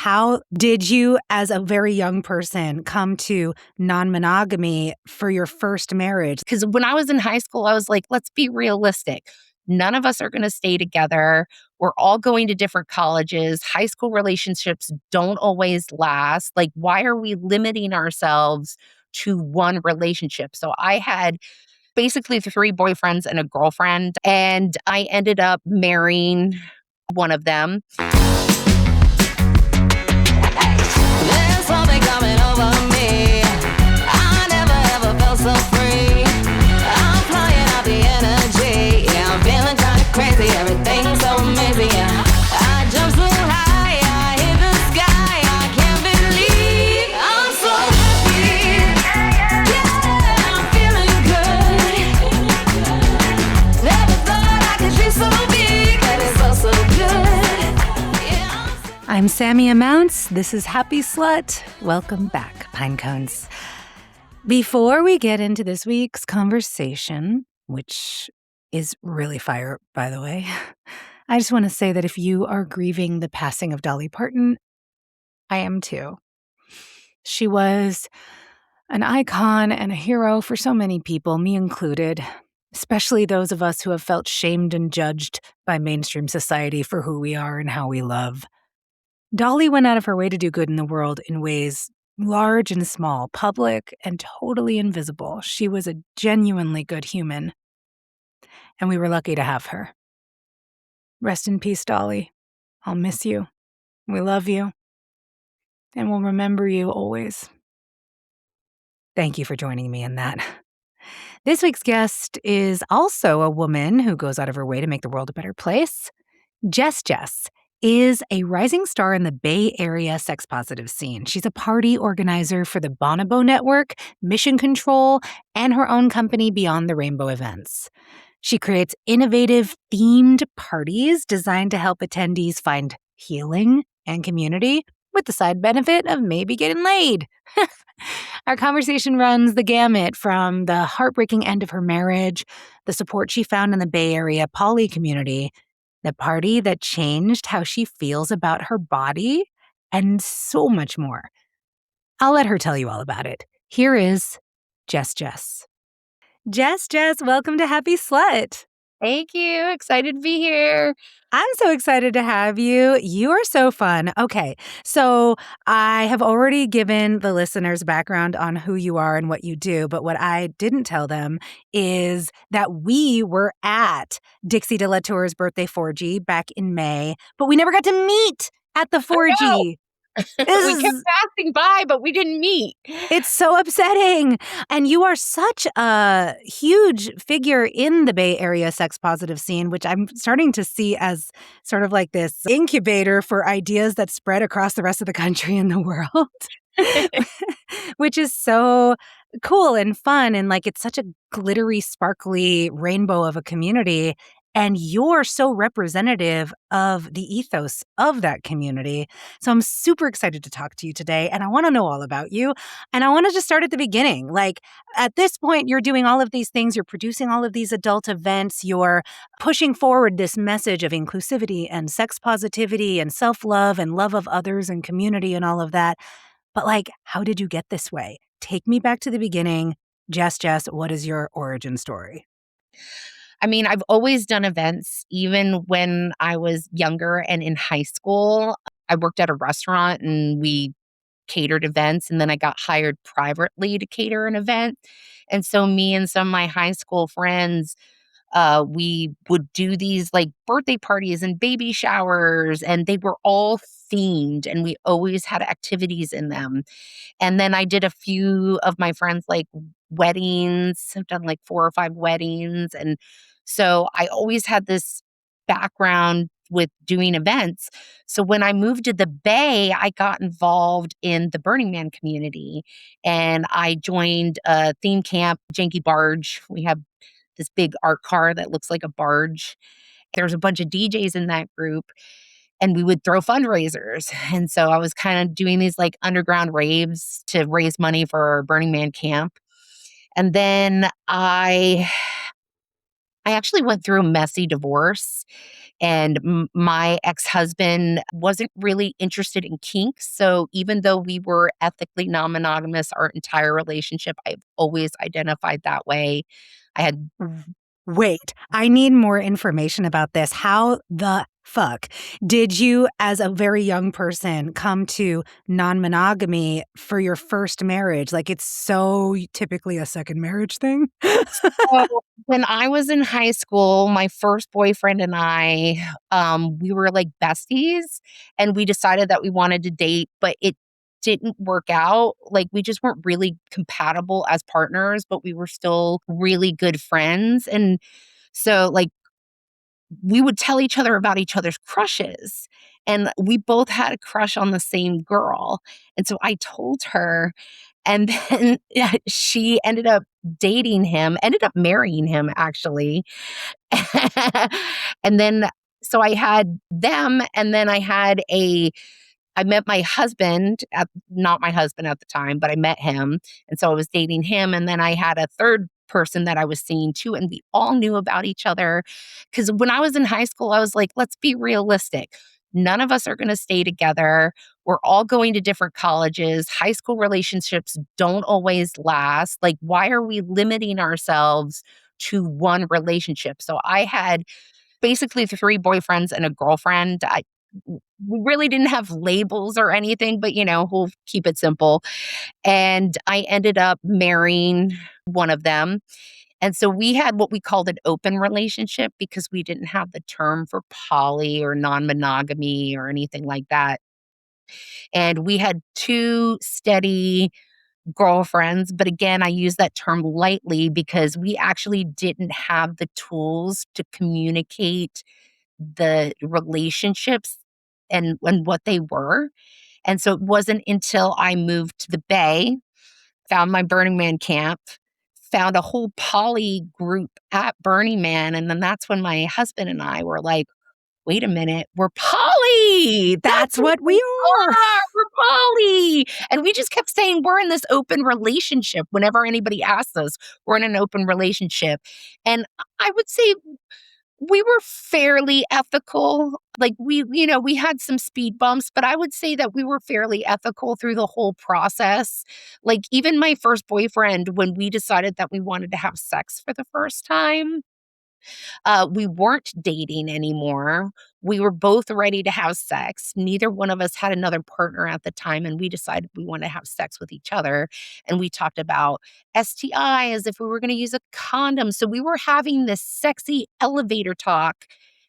How did you, as a very young person, come to non-monogamy for your first marriage? Because when I was in high school, I was like, let's be realistic. None of us are going to stay together. We're all going to different colleges. High school relationships don't always last. Like, why are we limiting ourselves to one relationship? So I had basically three boyfriends and a girlfriend, and I ended up marrying one of them. There's something coming over me. I never ever felt so free. I'm flying out the energy. Yeah, I'm feeling kind of crazy. Everything's so amazing. Yeah, I jump so high. I hit the sky. I can't believe I'm so happy. Yeah, I'm feeling good. Never thought I could dream so big, but it's so, so good. Yeah, I'm Sammy Amounts. This is Happy Slut. Welcome back, Pinecones. Before we get into this week's conversation, which is really fire, by the way, I just want to say that if you are grieving the passing of Dolly Parton, I am too. She was an icon and a hero for so many people, me included, especially those of us who have felt shamed and judged by mainstream society for who we are and how we love. Dolly went out of her way to do good in the world in ways large and small, public and totally invisible. She was a genuinely good human, and we were lucky to have her. Rest in peace, Dolly. I'll miss you. We love you, and we'll remember you always. Thank you for joining me in that. This week's guest is also a woman who goes out of her way to make the world a better place. JessJess is a rising star in the Bay Area sex-positive scene. She's a party organizer for the Bonobo Network, Mission Control, and her own company Beyond the Rainbow Events. She creates innovative, themed parties designed to help attendees find healing and community with the side benefit of maybe getting laid. Our conversation runs the gamut from the heartbreaking end of her marriage, the support she found in the Bay Area poly community, the party that changed how she feels about her body, and so much more. I'll let her tell you all about it. Here is JessJess. JessJess, welcome to Happy Slut. Thank you. Excited to be here. I'm so excited to have you. You are so fun. Okay, so I have already given the listeners background on who you are and what you do, but what I didn't tell them is that we were at Dixie de la Tour's birthday 4G back in May, but we never got to meet at the 4G. We kept passing by, but we didn't meet. It's so upsetting. And you are such a huge figure in the Bay Area sex-positive scene, which I'm starting to see as sort of like this incubator for ideas that spread across the rest of the country and the world, which is so cool and fun. And like it's such a glittery, sparkly rainbow of a community. And you're so representative of the ethos of that community. So I'm super excited to talk to you today. And I want to know all about you. And I want to just start at the beginning. Like at this point, you're doing all of these things. You're producing all of these adult events. You're pushing forward this message of inclusivity and sex positivity and self-love and love of others and community and all of that. But like, how did you get this way? Take me back to the beginning. JessJess, what is your origin story? I mean, I've always done events, even when I was younger and in high school. I worked at a restaurant and we catered events, and then I got hired privately to cater an event. And so me and some of my high school friends, we would do these like birthday parties and baby showers, and they were all themed, and we always had activities in them. And then I did a few of my friends' like weddings. I've done like 4 or 5 weddings. And so I always had this background with doing events. So when I moved to the Bay, I got involved in the Burning Man community and I joined a theme camp, Janky Barge. We have this big art car that looks like a barge. There's a bunch of DJs in that group and we would throw fundraisers. And so I was kind of doing these like underground raves to raise money for our Burning Man camp. And then I actually went through a messy divorce And my ex-husband wasn't really interested in kink. So even though we were ethically non-monogamous our entire relationship, I've always identified that way. I had Wait, I need more information about this. How the fuck did you, as a very young person, come to non monogamy for your first marriage? Like, it's so typically a second marriage thing. So when I was in high school, my first boyfriend and I, we were like besties and we decided that we wanted to date, but it didn't work out. Like we just weren't really compatible as partners, but we were still really good friends. And so like we would tell each other about each other's crushes. And we both had a crush on the same girl. And so I told her, and then she ended up dating him, ended up marrying him actually. And then so I had them, and then I met my husband at not my husband at the time, but I met him, and so I was dating him, and then I had a third person that I was seeing too, and we all knew about each other. Because when I was in high school, I was like, "Let's be realistic. None of us are gonna stay together. We're all going to different colleges. High school relationships don't always last. Like, why are we limiting ourselves to one relationship?" So I had basically 3 boyfriends and a girlfriend. We really didn't have labels or anything, but, we'll keep it simple. And I ended up marrying one of them. And so we had what we called an open relationship because we didn't have the term for poly or non-monogamy or anything like that. And we had 2 steady girlfriends, but again, I use that term lightly because we actually didn't have the tools to communicate the relationships and what they were. And so it wasn't until I moved to the Bay, found my Burning Man camp, found a whole poly group at Burning Man, and then that's when my husband and I were like, "Wait a minute, we're poly! That's That's what what we we are. are! We're poly!" And we just kept saying, "We're in this open relationship." Whenever anybody asked us, "We're in an open relationship." And I would say we were fairly ethical. Like we had some speed bumps, but I would say that we were fairly ethical through the whole process. Like even my first boyfriend, when we decided that we wanted to have sex for the first time, we weren't dating anymore. We were both ready to have sex. Neither one of us had another partner at the time, and we decided we wanted to have sex with each other. And we talked about STI as if we were going to use a condom. So we were having this sexy elevator talk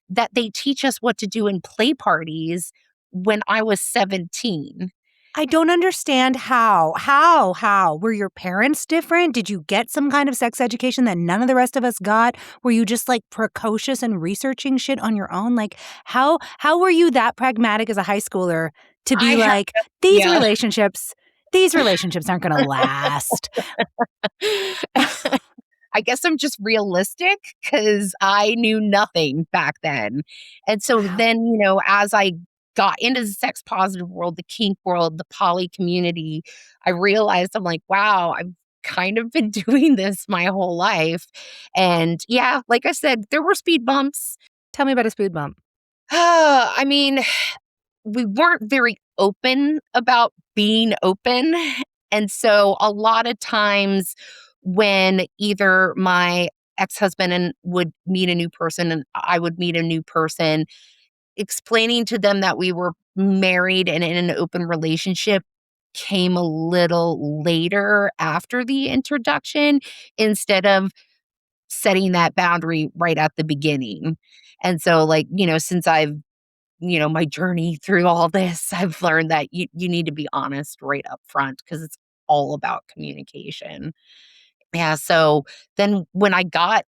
that they teach us what to do in play parties when I was 17. I don't understand how. How? Were your parents different? Did you get some kind of sex education that none of the rest of us got? Were you just like precocious and researching shit on your own? Like how were you that pragmatic as a high schooler to I be had, like, these yeah. relationships, these relationships aren't gonna last? I guess I'm just realistic because I knew nothing back then. And so Wow. then, as I got into the sex positive world, the kink world, the poly community, I realized I'm like, wow, I've kind of been doing this my whole life. And yeah, like I said, there were speed bumps. Tell me about a speed bump. I mean, we weren't very open about being open. And so a lot of times when either my ex-husband and would meet a new person and I would meet a new person, explaining to them that we were married and in an open relationship came a little later after the introduction instead of setting that boundary right at the beginning. And so like, since I've my journey through all this, I've learned that you need to be honest right up front because it's all about communication. Yeah, so then when I got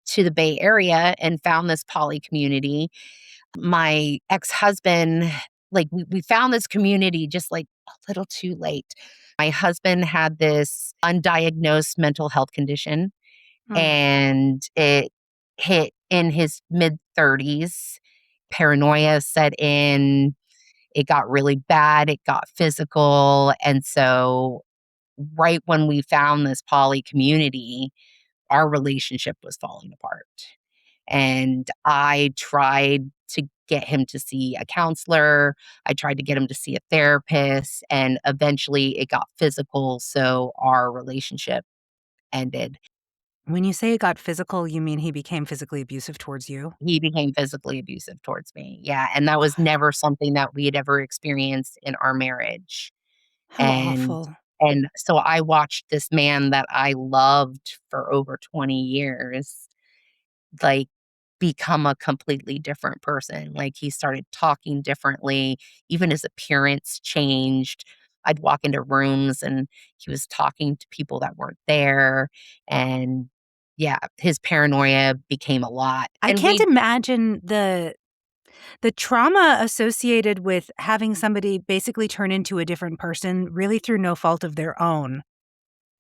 to the Bay Area and found this poly community, my ex-husband, like we found this community just like a little too late. My husband had this undiagnosed mental health condition Mm. and it hit in his mid 30s. Paranoia set in, it got really bad, it got physical, and so right when we found this poly community, our relationship was falling apart. And I tried to get him to see a counselor. I tried to get him to see a therapist, and eventually it got physical, so our relationship ended. When you say it got physical, you mean he became physically abusive towards you? He became physically abusive towards me. Yeah, and that was never something that we had ever experienced in our marriage. How And awful. and so I watched this man that I loved for over 20 years, like, become a completely different person. Like, he started talking differently, even his appearance changed. I'd walk into rooms and he was talking to people that weren't there, and yeah, his paranoia became a lot, I and can't we imagine the trauma associated with having somebody basically turn into a different person really through no fault of their own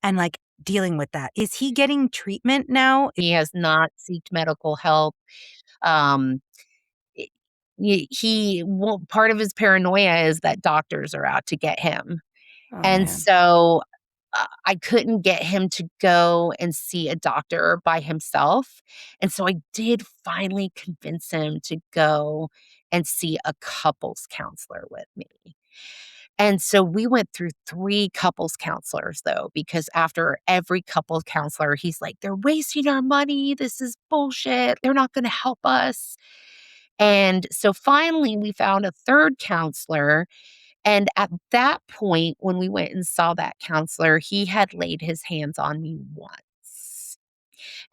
and, like, dealing with that. Is he getting treatment now? he has not sought medical help. Um, I he well, part of his paranoia is that doctors are out to get him. Oh, And man. so, I couldn't get him to go and see a doctor by himself, and so I did finally convince him to go and see a couples counselor with me. And so we went through 3 couples counselors, though, because after every couples counselor, he's like, "They're wasting our money, this is bullshit, they're not gonna help us." And so finally, we found a 3rd counselor, and at that point, when we went and saw that counselor, he had laid his hands on me once.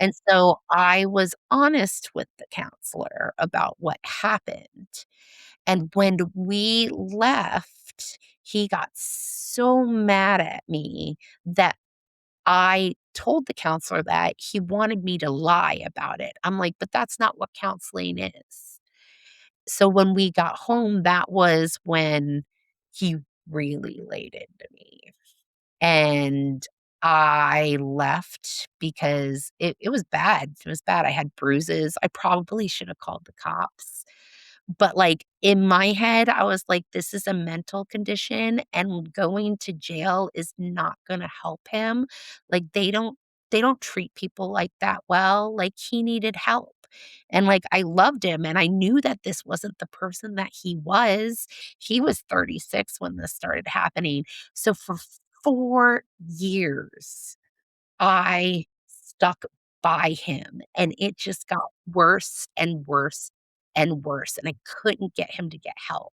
And so I was honest with the counselor about what happened. And when we left, he got so mad at me that I told the counselor that he wanted me to lie about it. I'm like, "But that's not what counseling is." So when we got home, that was when he really laid into me. And I left because it was bad. It was bad. I had bruises. I probably should have called the cops. But, like, in my head, I was like, "This is a mental condition, and going to jail is not gonna help him." Like, they don't treat people like that well. Like, he needed help. And, like, I loved him, and I knew that this wasn't the person that he was. He was 36 when this started happening. So for 4 years, I stuck by him, and it just got worse and worse and worse, and I couldn't get him to get help.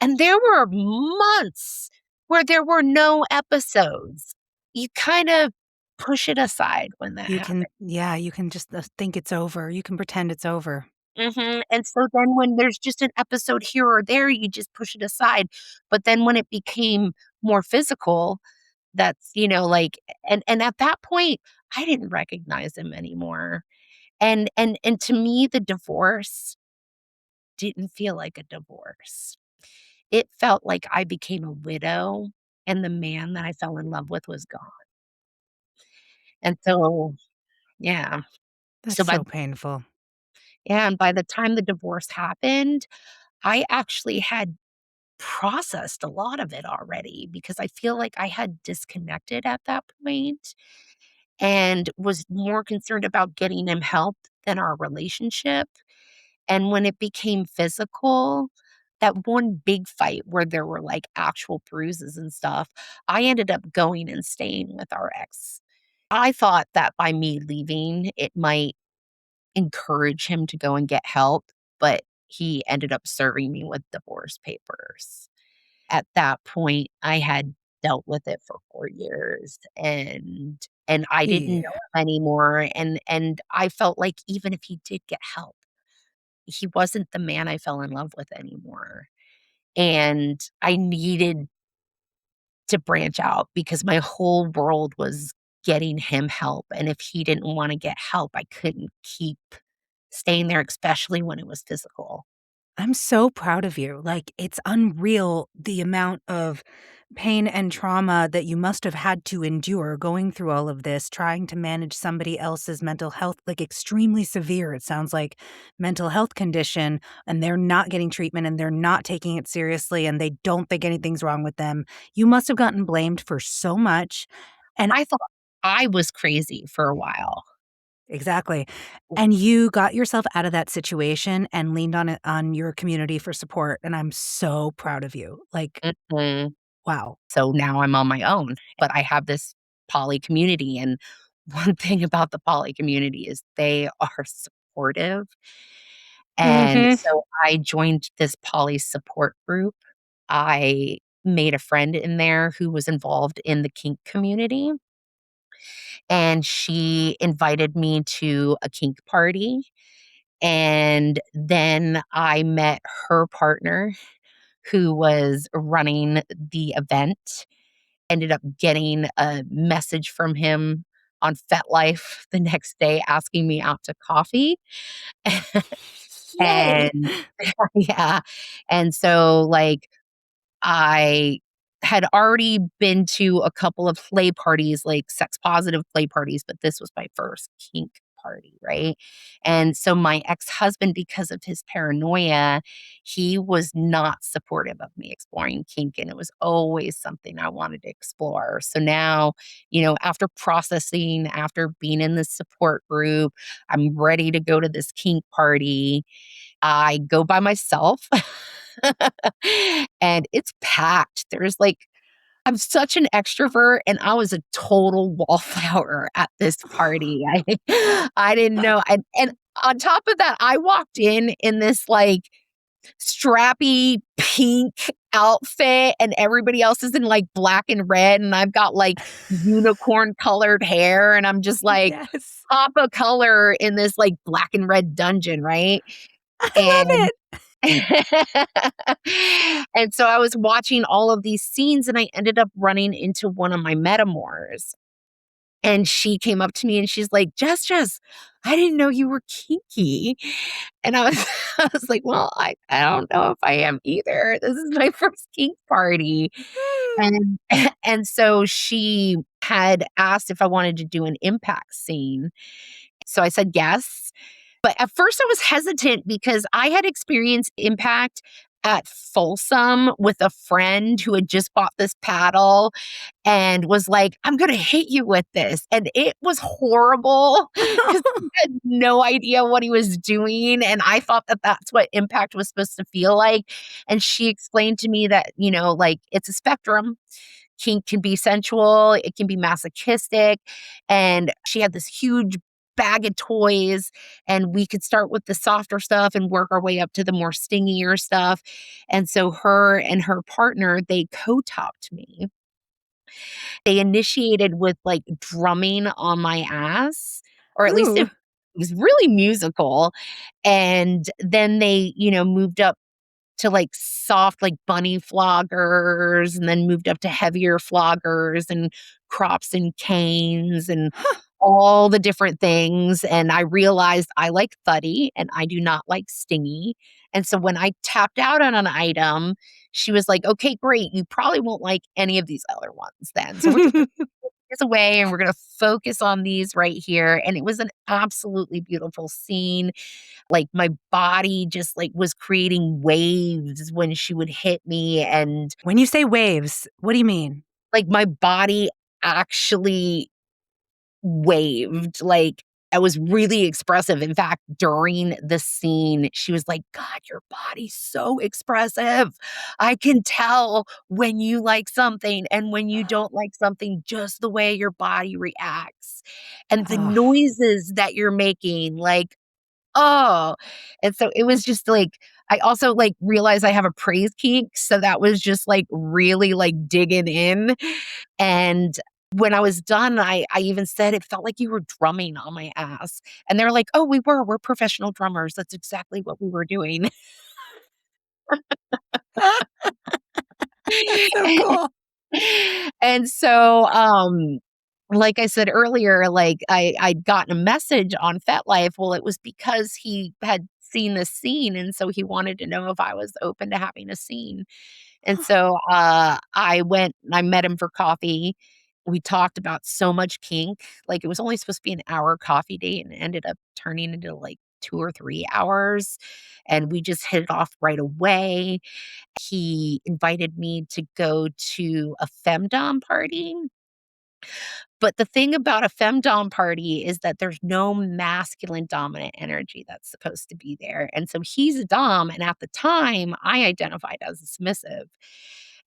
And there were months where there were no episodes. You kind of push it aside when that You can happens. yeah, you can just, think it's over. You can pretend it's over. Mhm, and so then when there's just an episode here or there, you just push it aside, but then when it became more physical, that's, like, and at that point, I didn't recognize him anymore, and to me, the divorce didn't feel like a divorce. It felt like I became a widow, and the man that I fell in love with was gone, and so yeah. That's So by so painful. Yeah, and by the time the divorce happened, I actually had processed a lot of it already because I feel like I had disconnected at that point and was more concerned about getting him help than our relationship. And when it became physical, that one big fight where there were like actual bruises and stuff, I ended up going and staying with our ex. I thought that by me leaving, it might encourage him to go and get help, but he ended up serving me with divorce papers. At that point, I had dealt with it for 4 years, and I didn't know Yeah. him anymore, and I felt like even if he did get help, he wasn't the man I fell in love with anymore, and I needed to branch out because my whole world was getting him help, and if he didn't wanna get help, I couldn't keep staying there, especially when it was physical. I'm so proud of you. Like, it's unreal the amount of pain and trauma that you must have had to endure going through all of this, trying to manage somebody else's mental health, like extremely severe. It sounds like mental health condition, and they're not getting treatment and they're not taking it seriously and they don't think anything's wrong with them. You must have gotten blamed for so much. And I thought I was crazy for a while. Exactly. And you got yourself out of that situation and leaned on it on your community for support, and I'm so proud of you. Like, Mhm. wow. So now I'm on my own, but I have this poly community, and one thing about the poly community is they are supportive, and Mhm. so I joined this poly support group. I made a friend in there who was involved in the kink community, and she invited me to a kink party, and then I met her partner who was running the event. Ended up getting a message from him on FetLife the next day asking me out to coffee. Yay. And yeah, and so, like, I had already been to a couple of play parties, like sex positive play parties, but this was my first kink party, right? And so my ex-husband, because of his paranoia, he was not supportive of me exploring kink, and it was always something I wanted to explore. So now, after processing, after being in this support group, I'm ready to go to this kink party. I go by myself. And it's packed. There's like I'm such an extrovert, and I was a total wallflower at this party. I didn't know, and on top of that, I walked in this, like, strappy pink outfit, and everybody else is in, like, black and red, and I've got, like, unicorn colored hair, and I'm just, like, Yes. pop of color in this, like, black and red dungeon, right? I love And it. and so I was watching all of these scenes, and I ended up running into one of my metamors. And she came up to me and she's like, "JessJess, I didn't know you were kinky." And I was I was like, "Well, I don't know if I am either. This is my first kink party." Mm. And and so she had asked if I wanted to do an impact scene. So I said yes. But at first I was hesitant because I had experienced impact at Folsom with a friend who had just bought this paddle and was like, "I'm gonna hit you with this." And it was horrible because he had no idea what he was doing, and I thought that that's what impact was supposed to feel like. And she explained to me that, like, it's a spectrum. Kink can be sensual, it can be masochistic, and she had this huge bag of toys, and we could start with the softer stuff and work our way up to the more stingier stuff. And so her and her partner, they co-topped me. They initiated with, like, drumming on my ass, or at least it Ooh. was really musical, and then they, moved up to, like, soft, like, bunny floggers, and then moved up to heavier floggers and crops and canes and Huh. all the different things, and I realized I like thuddy and I do not like stingy, and so when I tapped out on an item, she was like, "Okay, great, you probably won't like any of these other ones then, so we're just gonna put this away and we're gonna focus on these right here," and it was an absolutely beautiful scene. Like, my body just, like, was creating waves when she would hit me, and, When you say waves, what do you mean? like, my body actually waved, like, I was really expressive. In fact, during the scene, she was like, "God, your body's so expressive. I can tell when you like something and when you don't like something, just the way your body reacts, and the Oh. noises that you're making, like, oh." And so it was just like I also, like, realized I have a praise kink, so that was just, like, really, like, digging in, and when I was done, I even said, "It felt like you were drumming on my ass," and they're like, "Oh, we were. We're professional drummers. That's exactly what we were doing." That's so cool. And so, like I said earlier, like, I'd gotten a message on FetLife. Well, it was because he had seen the scene, and so he wanted to know if I was open to having a scene. And Huh. so, I went and I met him for coffee. We talked about so much kink. Like, it was only supposed to be an hour coffee date, and it ended up turning into, like, 2 or 3 hours, and we just hit it off right away. He invited me to go to a femdom party. But the thing about a femdom party is that there's no masculine dominant energy that's supposed to be there. And so he's a dom, and at the time, I identified as a submissive.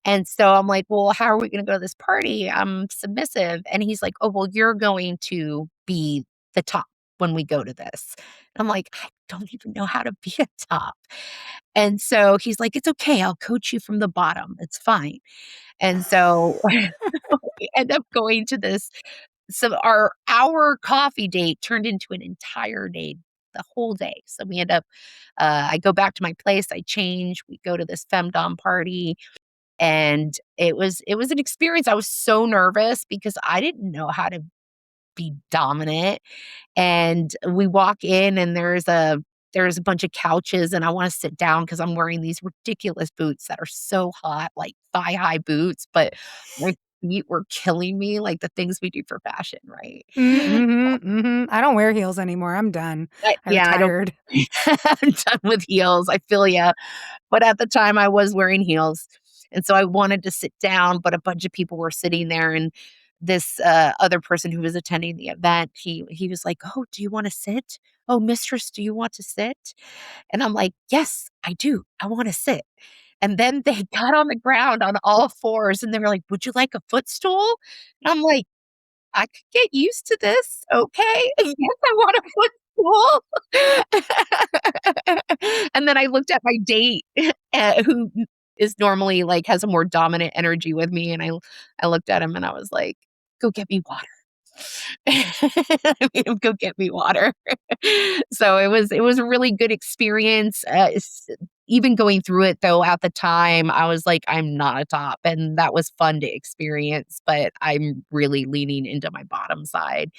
And so I'm like, "Well, how are we gonna go to this party? I'm submissive." And he's like, "Oh, well, you're going to be the top when we go to this." And I'm like, "I don't even know how to be a top." And so he's like, "It's okay. I'll coach you from the bottom. It's fine." And so we end up going to this, so our coffee date turned into an entire day, the whole day. So we end up, I go back to my place, I change, we go to this femdom party, and it was an experience. I was so nervous because I didn't know how to be dominant. And we walk in and there's a bunch of couches and I wanna sit down because 'cause I'm wearing these ridiculous boots that are so hot, like thigh-high boots, but my feet were killing me, like the things we do for fashion, right? I don't wear heels anymore. I'm done. I Yeah, I don't retired. I'm done with heels, I feel ya. But at the time, I was wearing heels, and so I wanted to sit down, but a bunch of people were sitting there, and this, other person who was attending the event, he was like, "Oh, do you wanna sit? Oh, mistress, do you want to sit?" And I'm like, "Yes, I do. I wanna sit." And then they got on the ground on all fours, and they were like, "Would you like a footstool?" And I'm like, I could get used to this, okay? Yes, I want a footstool. And then I looked at my date, who is normally, like, has a more dominant energy with me, and I looked at him and I was like, "Go get me water." I made him go get me water. So it was a really good experience, even going through it though at the time, I was like, "I'm not a top," and that was fun to experience, but I'm really leaning into my bottom side.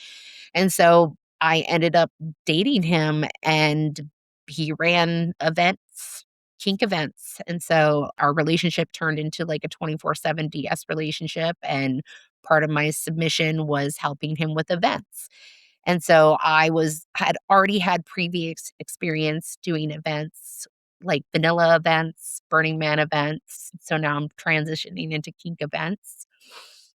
And so I ended up dating him, and he ran events, kink events. And so our relationship turned into like a 24/7 DS relationship. And part of my submission was helping him with events. And so had already had previous experience doing events like vanilla events, Burning Man events. So now I'm transitioning into kink events.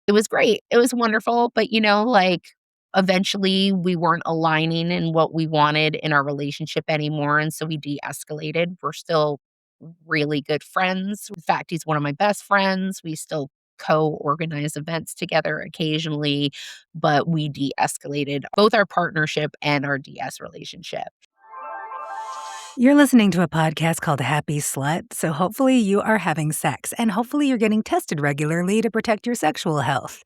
It was great. It was wonderful, but, like, eventually we weren't aligning in what we wanted in our relationship anymore, and so we de-escalated. We're still really good friends. In fact, he's one of my best friends. We still co-organize events together occasionally, but we de-escalated both our partnership and our DS relationship. You're listening to a podcast called Happy Slut, so hopefully you are having sex and hopefully you're getting tested regularly to protect your sexual health.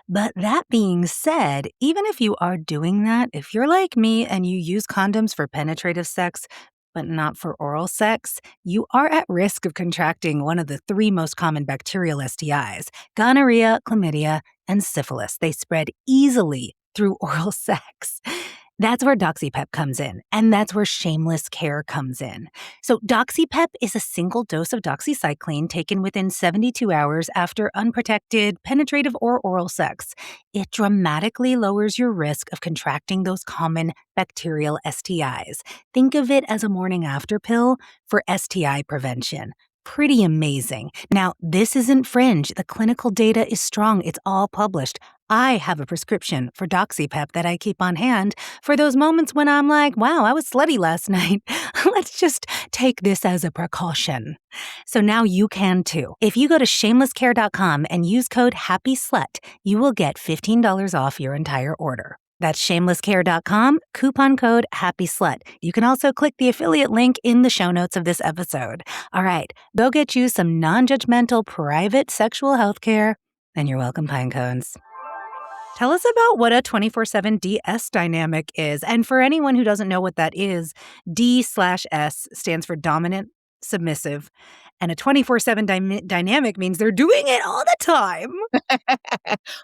But that being said, even if you are doing that, if you're like me and you use condoms for penetrative sex, but not for oral sex, you are at risk of contracting one of the three most common bacterial STIs: gonorrhea, chlamydia, and syphilis. They spread easily through oral sex. That's where DoxyPep comes in, and that's where shameless care comes in. So DoxyPep is a single dose of doxycycline taken within 72 hours after unprotected, penetrative, or oral sex. It dramatically lowers your risk of contracting those common bacterial STIs. Think of it as a morning after pill for STI prevention. Pretty amazing. Now, this isn't fringe. The clinical data is strong. It's all published. I have a prescription for DoxyPep that I keep on hand for those moments when I'm like, wow, I was slutty last night. Let's just take this as a precaution. So now you can too. If you go to shamelesscare.com and use code HAPPYSLUT, you will get $15 off your entire order. That's shamelesscare.com, coupon code HAPPYSLUT. You can also click the affiliate link in the show notes of this episode. All right, go get you some non-judgmental private sexual health care, and you're welcome, Pinecones. Tell us about what a 24/7 DS dynamic is. And for anyone who doesn't know what that is, D/S stands for dominant, submissive. And a 24/7 dynamic means they're doing it all the time.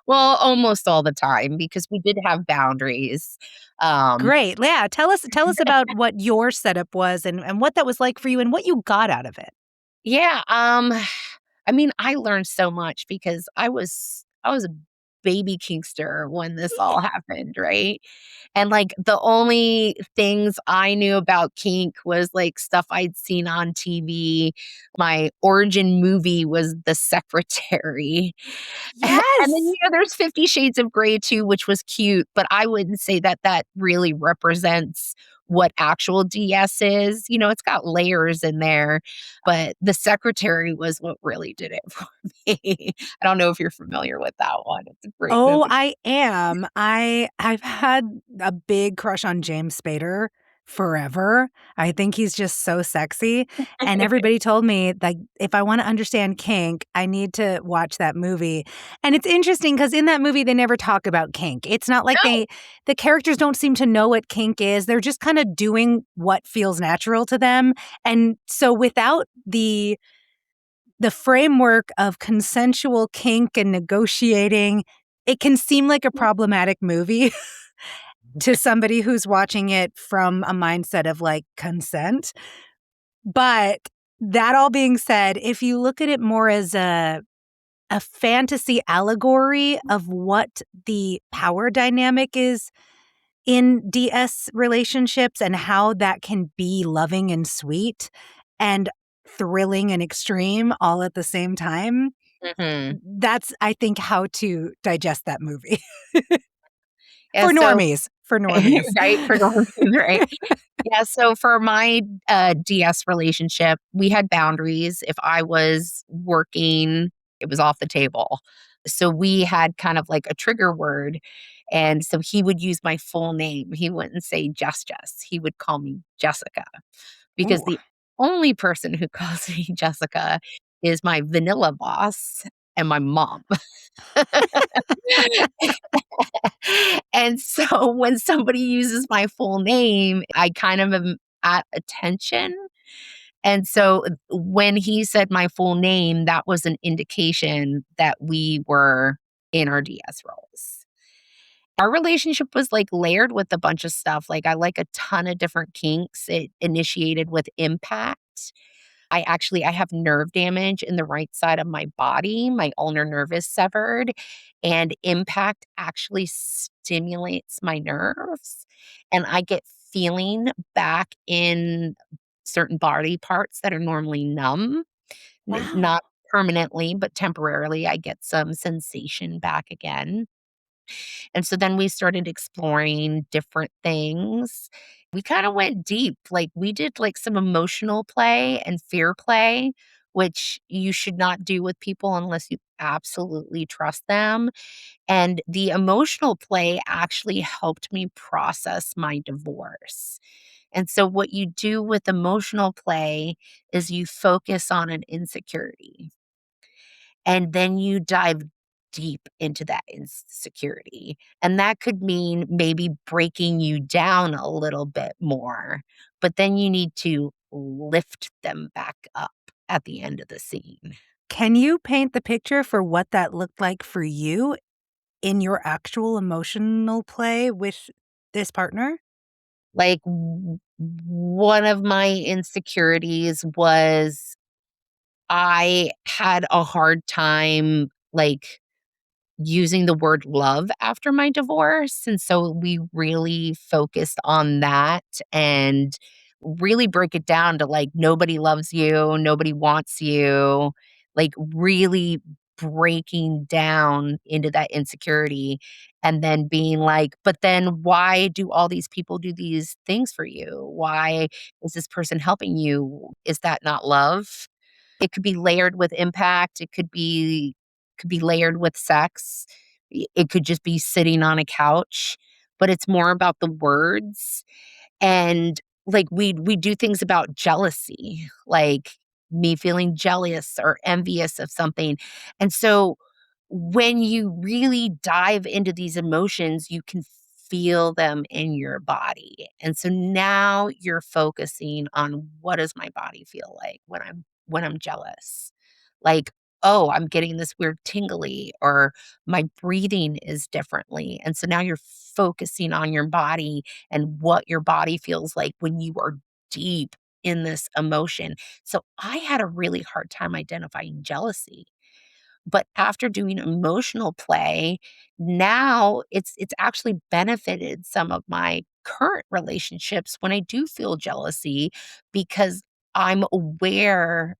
Well, almost all the time because we did have boundaries. Um, Great. Yeah. Tell us about what your setup was and what that was like for you and what you got out of it. yeah, I mean, I learned so much because I was a baby kinkster when this all happened, right? And, like, the only things I knew about kink was, like, stuff I'd seen on TV. My origin movie was The Secretary. And then, Yes. there's 50 Shades of Grey too, which was cute, but I wouldn't say that that really represents what actual DS is. It's got layers in there, but The Secretary was what really did it for me. I don't know if you're familiar with that one. It's a great Oh, movie. I am. I've had a big crush on James Spader forever. I think he's just so sexy, and everybody told me, like, if I wanna understand kink, I need to watch that movie, and it's interesting because in that movie, they never talk about kink. It's not like No. the characters don't seem to know what kink is, they're just kinda doing what feels natural to them, and so without the framework of consensual kink and negotiating, it can seem like a problematic movie to somebody who's watching it from a mindset of, like, consent. But that all being said, if you look at it more as a fantasy allegory of what the power dynamic is in DS relationships and how that can be loving and sweet and thrilling and extreme all at the same time, Mhm. that's, I think, how to digest that movie. Yeah, For so normies, for normies. right, for normies, right? Yeah, so for my, DS relationship, we had boundaries. If I was working, it was off the table. So we had kind of like a trigger word, and so he would use my full name. He wouldn't say JessJess, he would call me Jessica, because Ooh. the only person who calls me Jessica is my vanilla boss and my mom. And so when somebody uses my full name, I kind of am at attention. And so when he said my full name, that was an indication that we were in our DS roles. Our relationship was like layered with a bunch of stuff. Like I like a ton of different kinks. It initiated with impact. I have nerve damage in the right side of my body. My ulnar nerve is severed, and impact actually stimulates my nerves, and I get feeling back in certain body parts that are normally numb. Wow. Not permanently, but temporarily, I get some sensation back again. And so then we started exploring different things. We kinda went deep, like, we did, like, some emotional play and fear play, which you should not do with people unless you absolutely trust them, and the emotional play actually helped me process my divorce. And so what you do with emotional play is you focus on an insecurity. And then you dive deep into that insecurity. And that could mean maybe breaking you down a little bit more, but then you need to lift them back up at the end of the scene. Can you paint the picture for what that looked like for you in your actual emotional play with this partner? Like, one of my insecurities was I had a hard time, like, using the word love after my divorce, and so we really focused on that and really broke it down to, like, nobody loves you, nobody wants you, like, really breaking down into that insecurity, and then being like, "But then why do all these people do these things for you? Why is this person helping you? Is that not love?" It could be layered with impact, it could be layered with sex, it could just be sitting on a couch, but it's more about the words, and, like, we do things about jealousy, like me feeling jealous or envious of something, and so when you really dive into these emotions, you can feel them in your body, and so now you're focusing on what does my body feel like when I'm jealous? Like, "Oh, I'm getting this weird tingly," or "My breathing is differently," and so now you're focusing on your body and what your body feels like when you are deep in this emotion. So I had a really hard time identifying jealousy. But after doing emotional play, now it's actually benefited some of my current relationships when I do feel jealousy because I'm aware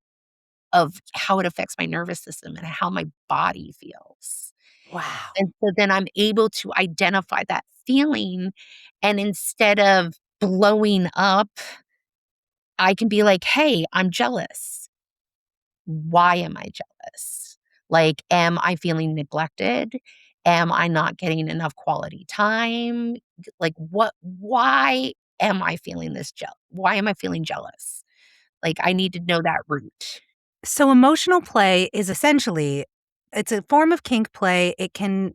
of how it affects my nervous system and how my body feels. Wow. And so then I'm able to identify that feeling, and instead of blowing up, I can be like, "Hey, I'm jealous. Why am I jealous? Like, am I feeling neglected? Am I not getting enough quality time? Like, why am I feeling why am I feeling jealous? Like, I need to know that root." So emotional play is essentially it's a form of kink play. It can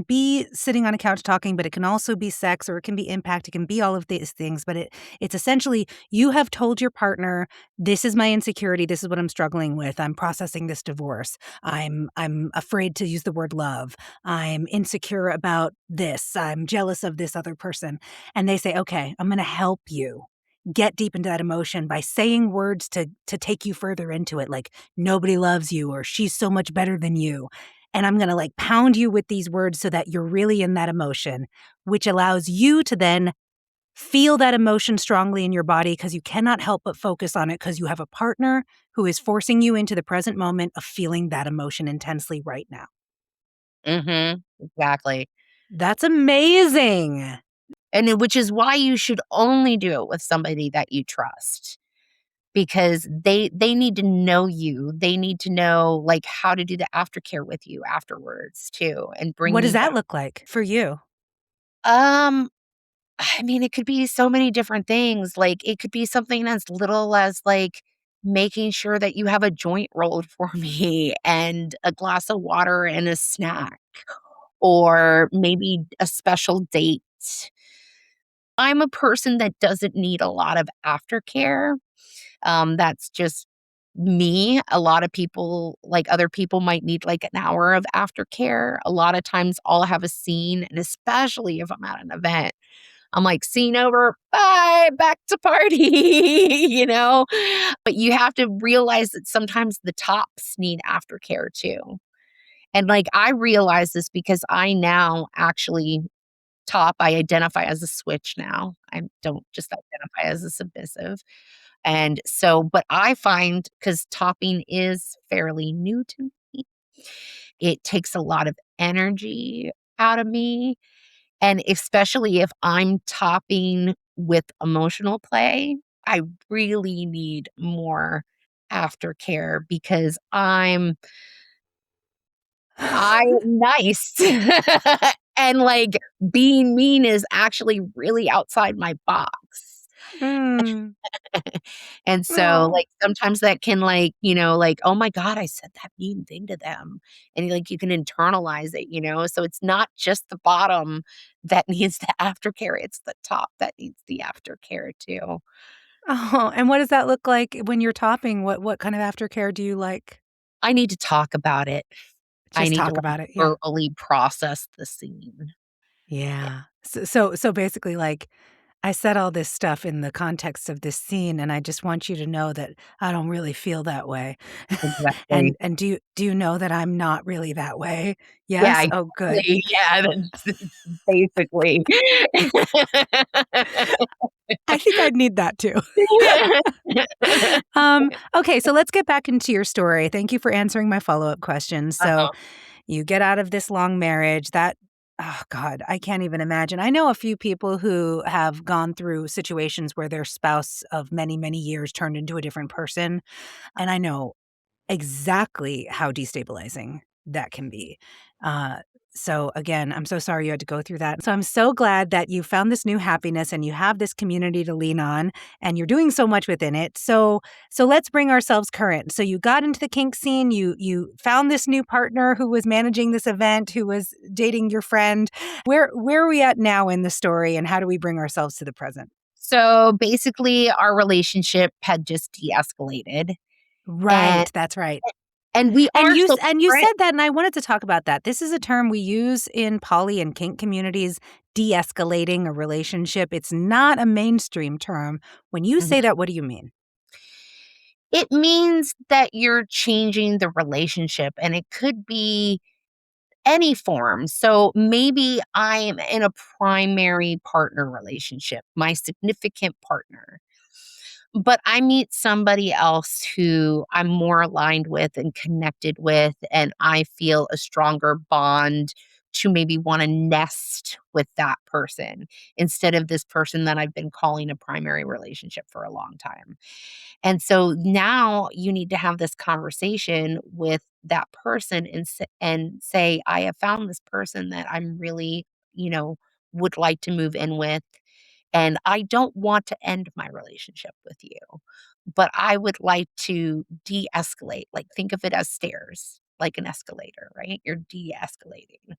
be sitting on a couch talking, but it can also be sex or it can be impact. It can be all of these things, but it's essentially you have told your partner, this is my insecurity, this is what I'm struggling with. I'm processing this divorce. I'm afraid to use the word love. I'm insecure about this. I'm jealous of this other person. And they say, "Okay, I'm going to help you get deep into that emotion by saying words to take you further into it, like nobody loves you or she's so much better than you. And I'm going to like pound you with these words so that you're really in that emotion, which allows you to then feel that emotion strongly in your body because you cannot help but focus on it because you have a partner who is forcing you into the present moment of feeling that emotion intensely right now." Mhm. Exactly. That's amazing. Which is why you should only do it with somebody that you trust, because they need to know you. They need to know, like, how to do the aftercare with you afterwards too and bring What does you that back. look like for you? Um, I mean, it could be so many different things. Like, it could be something as little as, like, making sure that you have a joint rolled for me and a glass of water and a snack, or maybe a special date. I'm a person that doesn't need a lot of aftercare. That's just me. A lot of people, like other people, might need like an hour of aftercare. A lot of times I'll have a scene, and especially if I'm at an event, I'm like, "Scene over, bye, back to party," you know? But you have to realize that sometimes the tops need aftercare too. And like, I realize this because I now actually top, I identify as a switch now. I don't just identify as a submissive. And so, but I find, because topping is fairly new to me, it takes a lot of energy out of me. And especially if I'm topping with emotional play, I really need more aftercare because I'm nice. And like being mean is actually really outside my box. Mm. And so, Oh. like, sometimes that can, like, like, "Oh my god, I said that mean thing to them." And, like, you can internalize it, So it's not just the bottom that needs the aftercare, it's the top that needs the aftercare too. Oh, and what does that look like when you're topping? What kind of aftercare do you like? I need to talk about it. I Just need to, talk like, about it, yeah. verbally process the scene. Yeah, Yeah. So basically, like, I said all this stuff in the context of this scene, and I just want you to know that I don't really feel that way. exactly. And do you know that I'm not really that way? Yeah, Yes? Oh, good. exactly. Yeah, that's basically. I think I'd need that too. Okay, so let's get back into your story. Thank you for answering my follow-up questions. So Uh-huh. you get out of this long marriage that oh god, I can't even imagine. I know a few people who have gone through situations where their spouse of many, many years turned into a different person, and I know exactly how destabilizing that can be. Uh, so again, I'm so sorry you had to go through that. So I'm so glad that you found this new happiness and you have this community to lean on and you're doing so much within it. So let's bring ourselves current. So you got into the kink scene, you found this new partner who was managing this event, who was dating your friend. Where are we at now in the story and how do we bring ourselves to the present? So, basically, our relationship had just de-escalated, and Right, that's right. we are still And you friends. said that, and I wanted to talk about that. This is a term we use in poly and kink communities, de-escalating a relationship. It's not a mainstream term. When you say that, what do you mean? It means that you're changing the relationship, and it could be any form. So maybe I'm in a primary partner relationship, my significant partner, but I meet somebody else who I'm more aligned with and connected with, and I feel a stronger bond to maybe want to nest with that person instead of this person that I've been calling a primary relationship for a long time. And so now you need to have this conversation with that person and say, I have found this person that I'm really, you know, would like to move in with. And I don't want to end my relationship with you, but I would like to de escalate. Like, think of it as stairs, like an escalator, right? You're de escalating.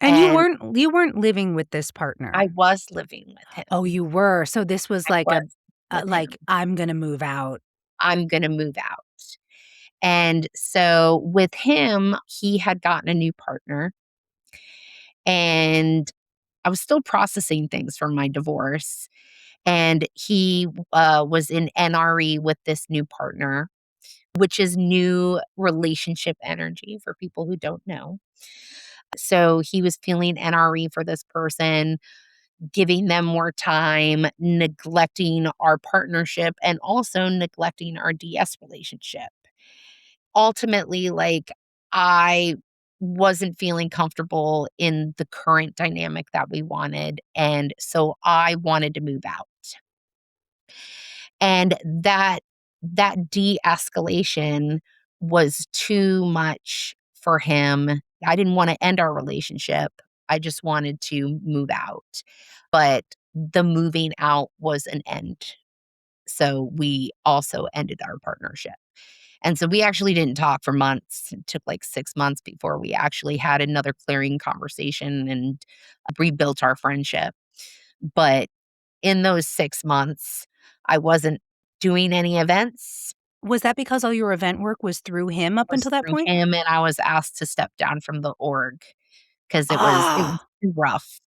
And And you weren't living with this partner? I was living with Oh, him. you were. So this was I like was with like, him. "I'm gonna move out." I'm going to move out. And so with him, he had gotten a new partner, and I was still processing things from my divorce. And he was in NRE with this new partner, which is new relationship energy for people who don't know. So he was feeling NRE for this person, giving them more time, neglecting our partnership, and also neglecting our DS relationship. Ultimately, like, I wasn't feeling comfortable in the current dynamic that we wanted, and so I wanted to move out. And that de-escalation was too much for him. I didn't wanna end our relationship, I just wanted to move out, but the moving out was an end, so we also ended our partnership. And so we actually didn't talk for months. It took like 6 months before we actually had another clearing conversation and rebuilt our friendship. But in those 6 months, I wasn't doing any events. Was that because all your event work was through him up It was until that through point? him, and I was asked to step down from the org because it was Ah. too rough.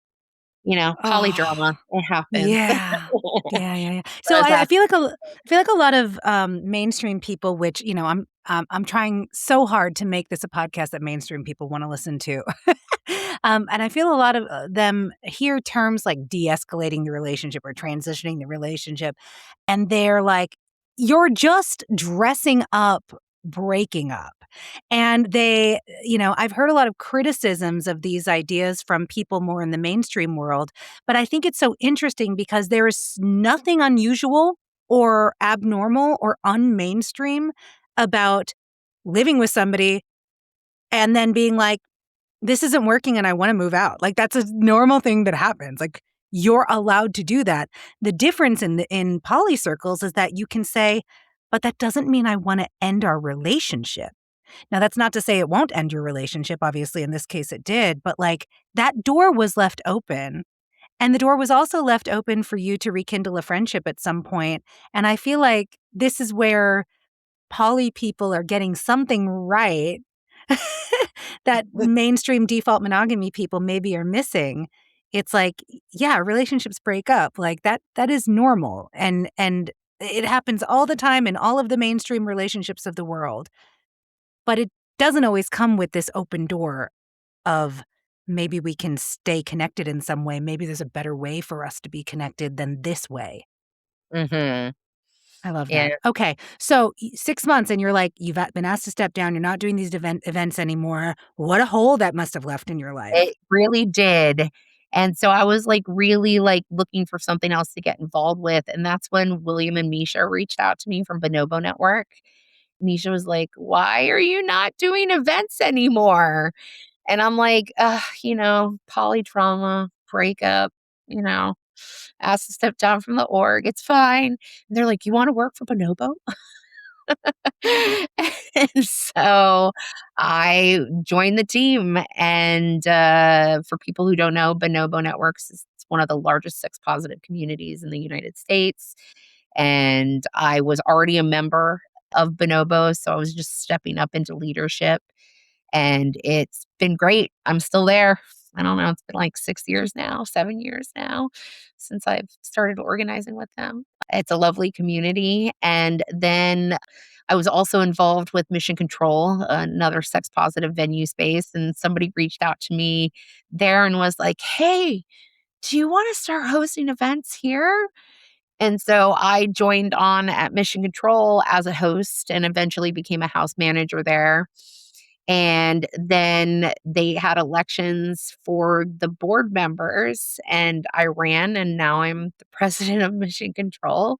Oh. Polydrama, it happens. Yeah. Yeah, yeah, yeah. So I So was I asked. feel like I feel like a lot of, mainstream people, which, I'm trying so hard to make this a podcast that mainstream people wanna listen to. And I feel a lot of, them hear terms like de-escalating the relationship or transitioning the relationship, and they're like, "You're just dressing up breaking up." And I've heard a lot of criticisms of these ideas from people more in the mainstream world, but I think it's so interesting because there is nothing unusual or abnormal or unmainstream about living with somebody and then being like, "This isn't working and I wanna move out." Like, that's a normal thing that happens, like, you're allowed to do that. The difference in poly circles is that you can say, "But that doesn't mean I wanna end our relationship." Now, that's not to say it won't end your relationship, obviously, in this case it did, but, like, that door was left open, and the door was also left open for you to rekindle a friendship at some point, and I feel like this is where poly people are getting something right that mainstream default monogamy people maybe are missing. It's like, yeah, relationships break up, like, that is normal, and it happens all the time in all of the mainstream relationships of the world, but it doesn't always come with this open door of maybe we can stay connected in some way, maybe there's a better way for us to be connected than this way. Mhm. I love Yeah. that. Okay, so 6 months and you're like, you've been asked to step down, you're not doing these events anymore. What a hole that must have left in your life. It really did. And so I was, like, really, like, looking for something else to get involved with, and that's when William and Misha reached out to me from Bonobo Network. Misha was like, "Why are you not doing events anymore?" And I'm like, "Ugh, polytrauma, breakup, you know, asked to step down from the org. It's fine." And they're like, "You wanna work for Bonobo?" And so I joined the team. And for people who don't know, Bonobo Networks is one of the largest sex positive communities in the United States. And I was already a member of Bonobo, so I was just stepping up into leadership. And it's been great. I'm still there. I don't know, it's been like 6 years now, 7 years now since I've started organizing with them. It's a lovely community. And then I was also involved with Mission Control, another sex positive venue space. And somebody reached out to me there and was like, hey, do you want to start hosting events here? And so I joined on at Mission Control as a host and eventually became a house manager there. And then they had elections for the board members, and I ran, and now I'm the president of Mission Control.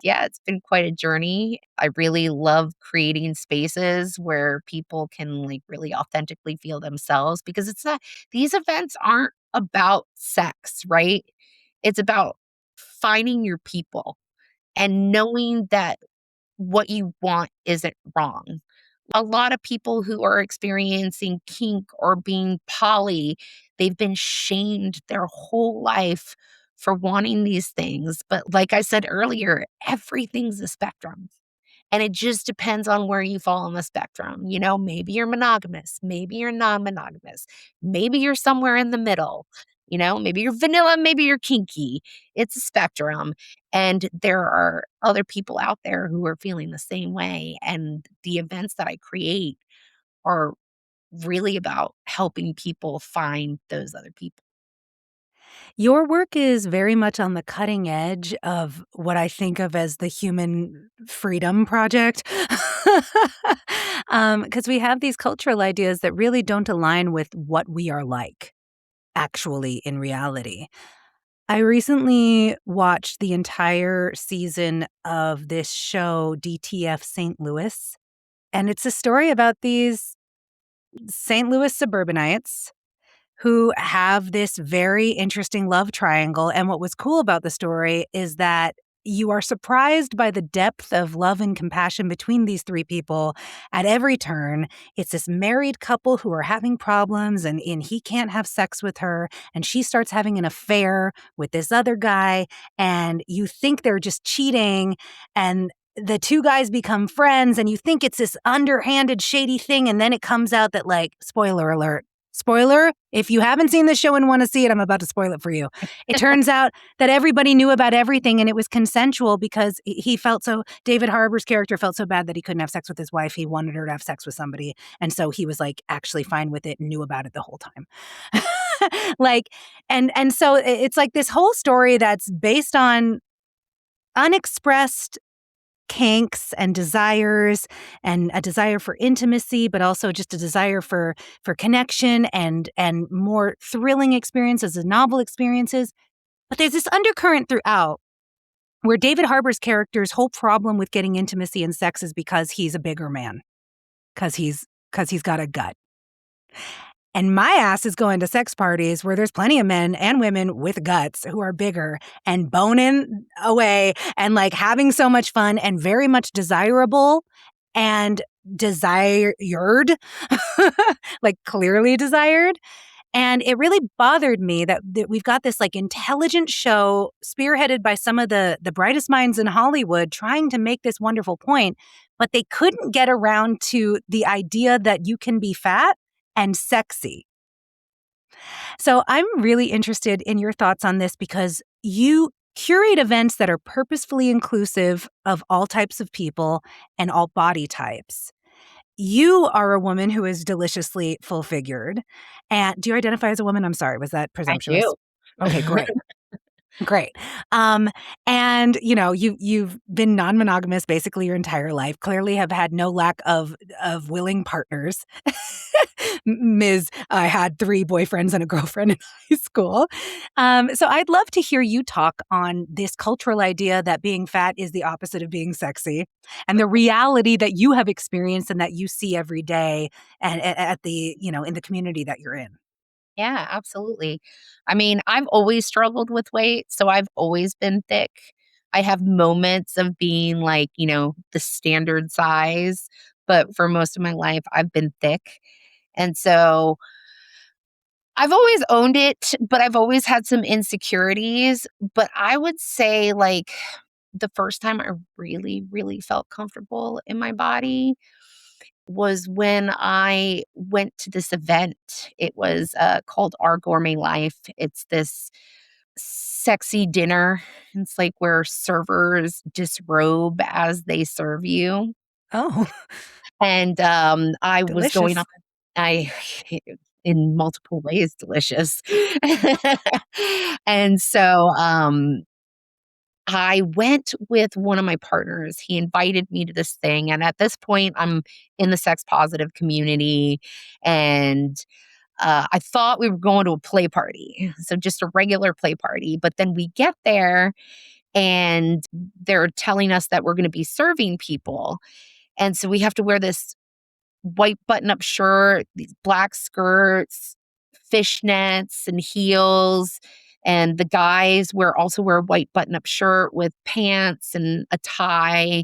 Yeah, it's been quite a journey. I really love creating spaces where people can like really authentically feel themselves because it's not, these events aren't about sex, right? It's about finding your people and knowing that what you want isn't wrong. A lot of people who are experiencing kink or being poly, they've been shamed their whole life for wanting these things. But like I said earlier, everything's a spectrum. And it just depends on where you fall on the spectrum. You know, maybe you're monogamous, maybe you're non monogamous, maybe you're somewhere in the middle. You know, maybe you're vanilla, maybe you're kinky. It's a spectrum. And there are other people out there who are feeling the same way. And the events that I create are really about helping people find those other people. Your work is very much on the cutting edge of what I think of as the human freedom project. Because we have these cultural ideas that really don't align with what we are like, actually, in reality. I recently watched the entire season of this show, DTF St. Louis, and it's a story about these St. Louis suburbanites who have this very interesting love triangle. And what was cool about the story is that you are surprised by the depth of love and compassion between these three people at every turn. It's this married couple who are having problems, and he can't have sex with her, and she starts having an affair with this other guy, and you think they're just cheating, and the two guys become friends, and you think it's this underhanded, shady thing, and then it comes out that, like, spoiler alert, spoiler, if you haven't seen the show and want to see it, I'm about to spoil it for you. It turns out that everybody knew about everything and it was consensual because he felt so, David Harbour's character felt so bad that he couldn't have sex with his wife. He wanted her to have sex with somebody. And so he was like actually fine with it and knew about it the whole time. like, and so it's like this whole story that's based on unexpressed kinks and desires and a desire for intimacy, but also just a desire for connection and more thrilling experiences and novel experiences. But there's this undercurrent throughout where David Harbour's character's whole problem with getting intimacy and sex is because he's a bigger man, because he's got a gut. And my ass is going to sex parties where there's plenty of men and women with guts who are bigger and boning away and like having so much fun and very much desirable and desired, like clearly desired. And it really bothered me that we've got this like intelligent show spearheaded by some of the brightest minds in Hollywood trying to make this wonderful point, but they couldn't get around to the idea that you can be fat and sexy. So I'm really interested in your thoughts on this because you curate events that are purposefully inclusive of all types of people and all body types. You are a woman who is deliciously full-figured. And do you identify as a woman? I'm sorry, was that I presumptuous? do. Okay, great. Great. And you've been non-monogamous basically your entire life. Clearly have had no lack of willing partners. Ms. I had 3 boyfriends and a girlfriend in high school. So I'd love to hear you talk on this cultural idea that being fat is the opposite of being sexy, and the reality that you have experienced and that you see every day and at the in the community that you're in. Yeah, absolutely. I mean, I've always struggled with weight, so I've always been thick. I have moments of being like, the standard size, but for most of my life, I've been thick. And so I've always owned it, but I've always had some insecurities. But I would say, like, the first time I really, really felt comfortable in my body was when I went to this event. It was called Our Gourmet Life. It's this sexy dinner. It's like where servers disrobe as they serve you. Oh, And, I was going delicious. on I in multiple ways delicious. And so, I went with one of my partners. He invited me to this thing, and at this point, I'm in the sex positive community, and, I thought we were going to a play party, so just a regular play party, but then we get there, and they're telling us that we're gonna be serving people, and so we have to wear this white button-up shirt, these black skirts, fishnets, and heels, and the guys wear a white button-up shirt with pants and a tie,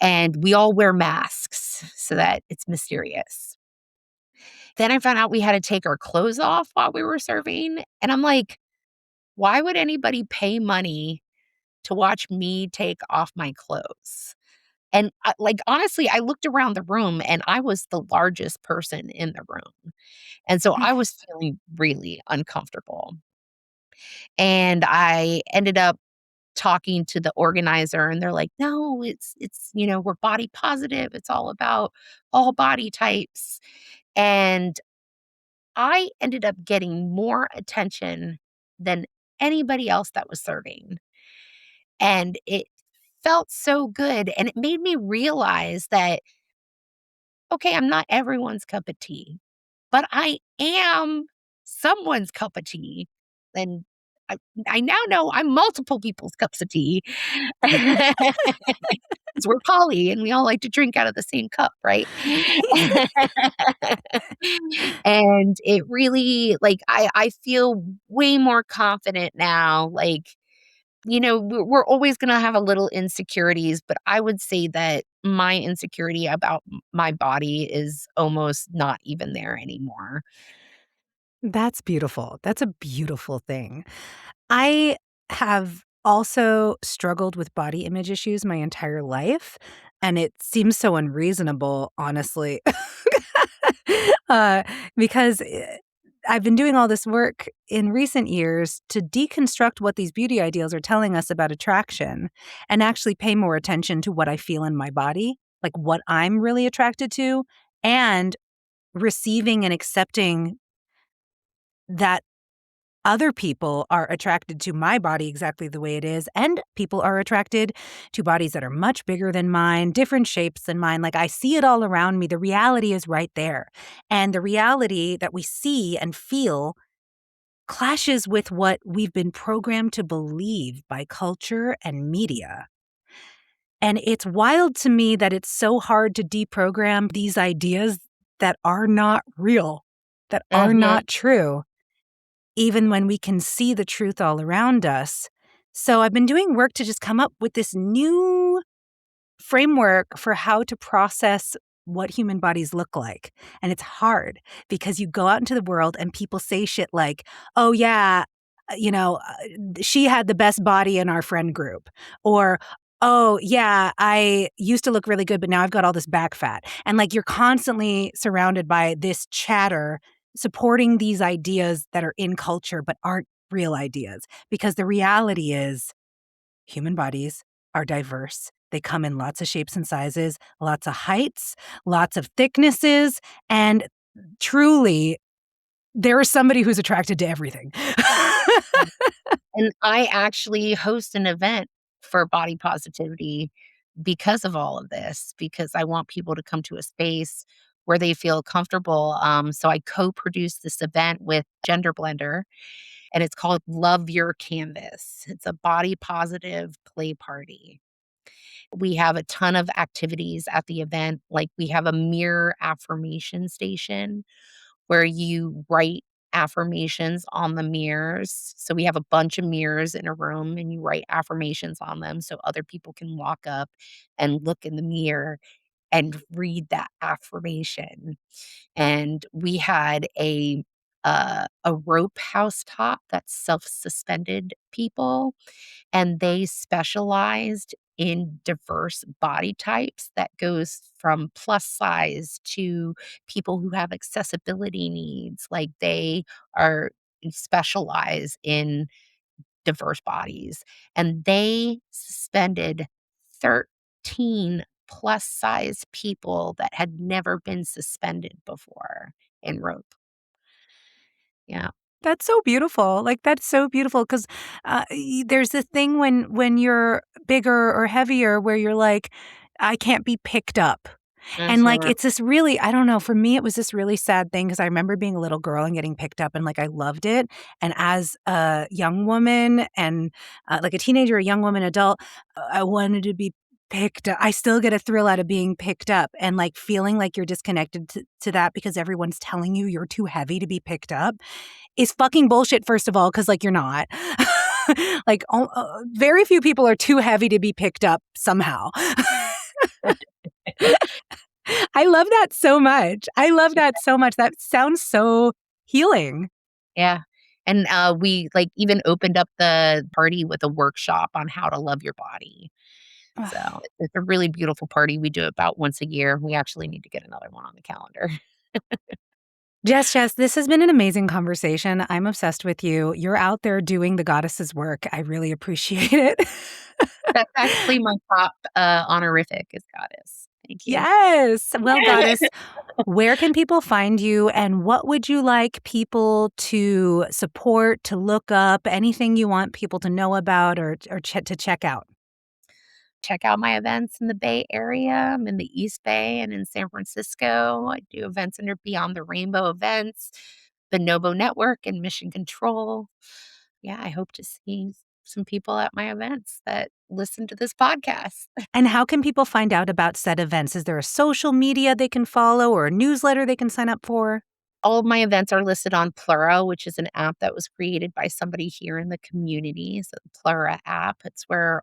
and we all wear masks so that it's mysterious. Then I found out we had to take our clothes off while we were serving, and I'm like, "Why would anybody pay money to watch me take off my clothes?" And, like, honestly, I looked around the room, and I was the largest person in the room, and so I was feeling really uncomfortable, and I ended up talking to the organizer, and they're like, "No, we're body positive, it's all about all body types," and I ended up getting more attention than anybody else that was serving, and it felt so good, and it made me realize that, okay, I'm not everyone's cup of tea, but I am someone's cup of tea, and I I now know I'm multiple people's cups of tea. 'Cause we're poly, and we all like to drink out of the same cup, right? And it really like, I feel way more confident now, like, we're always gonna have a little insecurities, but I would say that my insecurity about my body is almost not even there anymore. That's beautiful. That's a beautiful thing. I have also struggled with body image issues my entire life, and it seems so unreasonable, honestly, uh, because I've been doing all this work in recent years to deconstruct what these beauty ideals are telling us about attraction and actually pay more attention to what I feel in my body, like what I'm really attracted to, and receiving and accepting that other people are attracted to my body exactly the way it is, and people are attracted to bodies that are much bigger than mine, different shapes than mine. Like, I see it all around me. The reality is right there. And the reality that we see and feel clashes with what we've been programmed to believe by culture and media. And it's wild to me that it's so hard to deprogram these ideas that are not real, that are Mhm. not true, even when we can see the truth all around us. So I've been doing work to just come up with this new framework for how to process what human bodies look like. And it's hard because you go out into the world and people say shit like, "Oh yeah, she had the best body in our friend group." Or, "Oh yeah, I used to look really good, but now I've got all this back fat." And like you're constantly surrounded by this chatter supporting these ideas that are in culture but aren't real ideas, because the reality is human bodies are diverse. They come in lots of shapes and sizes, lots of heights, lots of thicknesses, and truly, there is somebody who's attracted to everything. And I actually host an event for body positivity because of all of this, because I want people to come to a space where they feel comfortable. So I co-produced this event with Gender Blender, and it's called Love Your Canvas. It's a body positive play party. We have a ton of activities at the event. Like, we have a mirror affirmation station where you write affirmations on the mirrors. So we have a bunch of mirrors in a room, and you write affirmations on them so other people can walk up and look in the mirror and read that affirmation. And we had a rope house top that self-suspended people, and they specialized in diverse body types that goes from plus size to people who have accessibility needs. Like, they are specialize in diverse bodies. And they suspended 13 plus size people that had never been suspended before in rope. Yeah. That's so beautiful. Like, that's so beautiful because there's this thing when you're bigger or heavier where you're like, I can't be picked up. And, like, Mhm. it's this really I don't know, for me, it was this really sad thing because I remember being a little girl and getting picked up and, like, I loved it. And as a young woman and, like, a teenager, a young woman, adult, I wanted to be picked up. I still get a thrill out of being picked up and, like, feeling like you're disconnected to that because everyone's telling you you're too heavy to be picked up is fucking bullshit, first of all, because, like, you're not. Like, very few people are too heavy to be picked up somehow. I love that so much. I love that so much. That sounds so healing. Yeah. And, we, like, even opened up the party with a workshop on how to love your body. So, Ugh. it's a really beautiful party. We do it about once a year. We actually need to get another one on the calendar. JessJess, this has been an amazing conversation. I'm obsessed with you. You're out there doing the goddess's work. I really appreciate it. That's actually my top, honorific is goddess. Thank you. Yes. Well, goddess, where can people find you and what would you like people to support, to look up, anything you want people to know about or to check out? Check out my events in the Bay Area. I'm in the East Bay and in San Francisco. I do events under Beyond the Rainbow events, Bonobo Network and Mission Control. Yeah, I hope to see some people at my events that listen to this podcast. And how can people find out about said events? Is there a social media they can follow or a newsletter they can sign up for? All of my events are listed on Plura, which is an app that was created by somebody here in the community. So the Plura app, it's where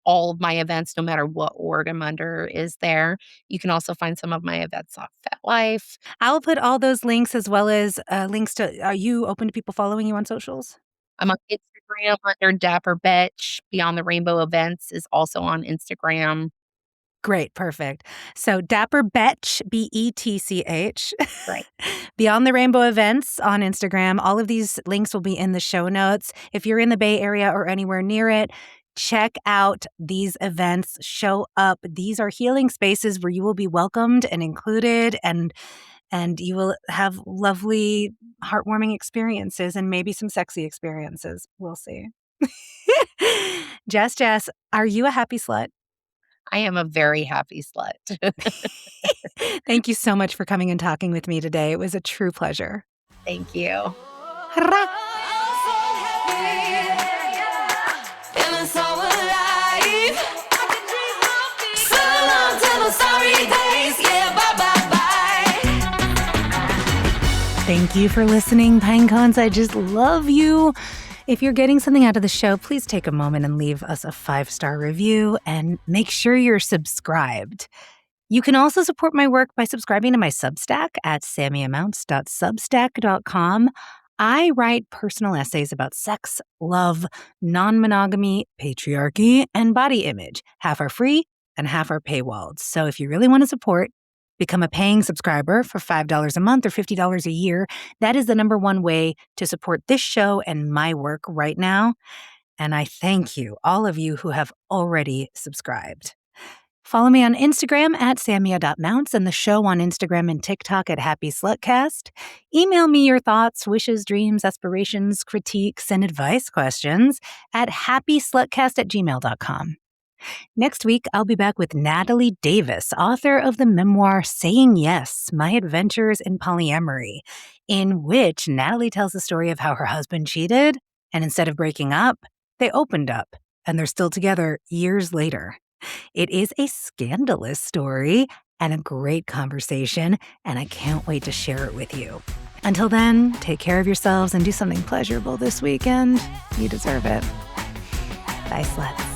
all of my events, no matter what org I'm under, is there. You can also find some of my events on FetLife. I'll put all those links as well as links to are you open to people following you on socials? I'm on Instagram under Dapper Betch. Beyond the Rainbow Events is also on Instagram. Great, perfect. So Dapper Betch, Betch, Right. Beyond the Rainbow Events on Instagram. All of these links will be in the show notes. If you're in the Bay Area or anywhere near it, check out these events. Show up. These are healing spaces where you will be welcomed and included and you will have lovely, heartwarming experiences and maybe some sexy experiences. We'll see. Jess, are you a happy slut? I am a very happy slut. Thank you so much for coming and talking with me today. It was a true pleasure. Thank you. Hurrah! Feeling so alive. So long till the sorry days. Yeah, bye bye bye. Thank you for listening, Pinecones. I just love you. If you're getting something out of the show, please take a moment and leave us a 5-star review and make sure you're subscribed. You can also support my work by subscribing to my Substack at sammyamounts.substack.com. I write personal essays about sex, love, non-monogamy, patriarchy, and body image. Half are free and half are paywalled. So if you really want to support, become a paying subscriber for $5 a month or $50 a year. That is the number one way to support this show and my work right now. And I thank you, all of you who have already subscribed. Follow me on Instagram at sammya.mounts and the show on Instagram and TikTok at Happy Slutcast. Email me your thoughts, wishes, dreams, aspirations, critiques, and advice questions at happyslutcast@gmail.com. Next week, I'll be back with Natalie Davis, author of the memoir Saying Yes, My Adventures in Polyamory, in which Natalie tells the story of how her husband cheated, and instead of breaking up, they opened up, and they're still together years later. It is a scandalous story and a great conversation, and I can't wait to share it with you. Until then, take care of yourselves and do something pleasurable this weekend. You deserve it. Bye, sluts.